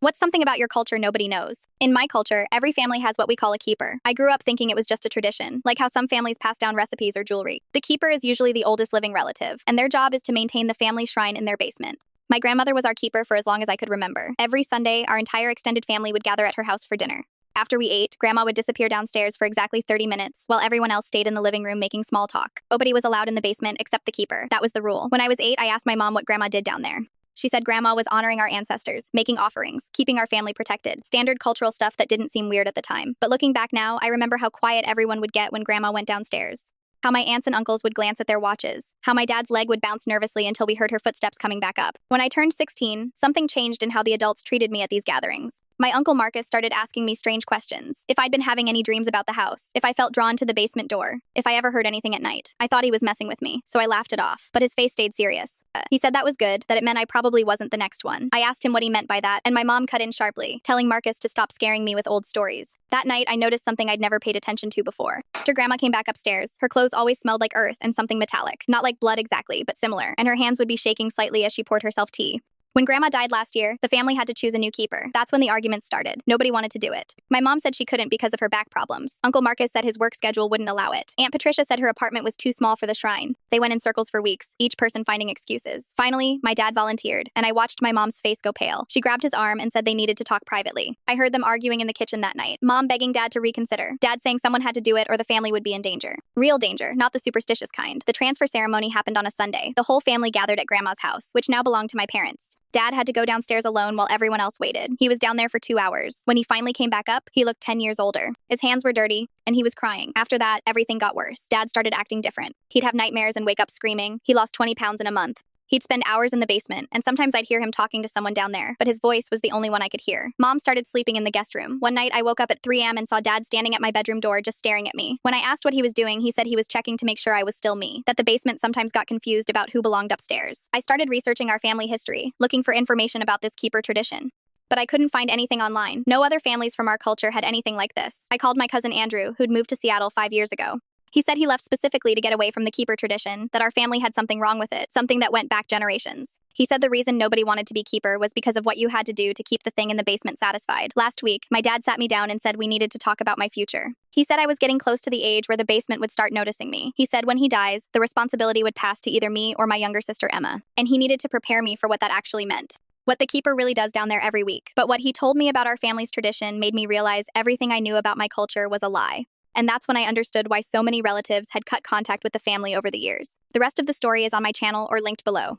What's something about your culture nobody knows? In my culture, every family has what we call a keeper. I grew up thinking it was just a tradition, like how some families pass down recipes or jewelry. The keeper is usually the oldest living relative, and their job is to maintain the family shrine in their basement. My grandmother was our keeper for as long as I could remember. Every Sunday, our entire extended family would gather at her house for dinner. After we ate, Grandma would disappear downstairs for exactly 30 minutes, while everyone else stayed in the living room making small talk. Nobody was allowed in the basement except the keeper. That was the rule. When I was 8, I asked my mom what Grandma did down there. She said Grandma was honoring our ancestors, making offerings, keeping our family protected. Standard cultural stuff that didn't seem weird at the time. But looking back now, I remember how quiet everyone would get when Grandma went downstairs. How my aunts and uncles would glance at their watches. How my dad's leg would bounce nervously until we heard her footsteps coming back up. When I turned 16, something changed in how the adults treated me at these gatherings. My uncle Marcus started asking me strange questions. If I'd been having any dreams about the house, if I felt drawn to the basement door, if I ever heard anything at night. I thought he was messing with me, so I laughed it off, but his face stayed serious. He said that was good, that it meant I probably wasn't the next one. I asked him what he meant by that, and my mom cut in sharply, telling Marcus to stop scaring me with old stories. That night, I noticed something I'd never paid attention to before. After Grandma came back upstairs, her clothes always smelled like earth and something metallic. Not like blood exactly, but similar, and her hands would be shaking slightly as she poured herself tea. When Grandma died last year, the family had to choose a new keeper. That's when the arguments started. Nobody wanted to do it. My mom said she couldn't because of her back problems. Uncle Marcus said his work schedule wouldn't allow it. Aunt Patricia said her apartment was too small for the shrine. They went in circles for weeks, each person finding excuses. Finally, my dad volunteered, and I watched my mom's face go pale. She grabbed his arm and said they needed to talk privately. I heard them arguing in the kitchen that night. Mom begging Dad to reconsider. Dad saying someone had to do it or the family would be in danger. Real danger, not the superstitious kind. The transfer ceremony happened on a Sunday. The whole family gathered at Grandma's house, which now belonged to my parents. Dad had to go downstairs alone while everyone else waited. He was down there for 2 hours. When he finally came back up, he looked 10 years older. His hands were dirty, and he was crying. After that, everything got worse. Dad started acting different. He'd have nightmares and wake up screaming. He lost 20 pounds in a month. He'd spend hours in the basement, and sometimes I'd hear him talking to someone down there, but his voice was the only one I could hear. Mom started sleeping in the guest room. One night, I woke up at 3 a.m. and saw Dad standing at my bedroom door just staring at me. When I asked what he was doing, he said he was checking to make sure I was still me, that the basement sometimes got confused about who belonged upstairs. I started researching our family history, looking for information about this keeper tradition. But I couldn't find anything online. No other families from our culture had anything like this. I called my cousin Andrew, who'd moved to Seattle 5 years ago. He said he left specifically to get away from the keeper tradition, that our family had something wrong with it, something that went back generations. He said the reason nobody wanted to be keeper was because of what you had to do to keep the thing in the basement satisfied. Last week, my dad sat me down and said we needed to talk about my future. He said I was getting close to the age where the basement would start noticing me. He said when he dies, the responsibility would pass to either me or my younger sister Emma, and he needed to prepare me for what that actually meant. What the keeper really does down there every week. But what he told me about our family's tradition made me realize everything I knew about my culture was a lie. And that's when I understood why so many relatives had cut contact with the family over the years. The rest of the story is on my channel or linked below.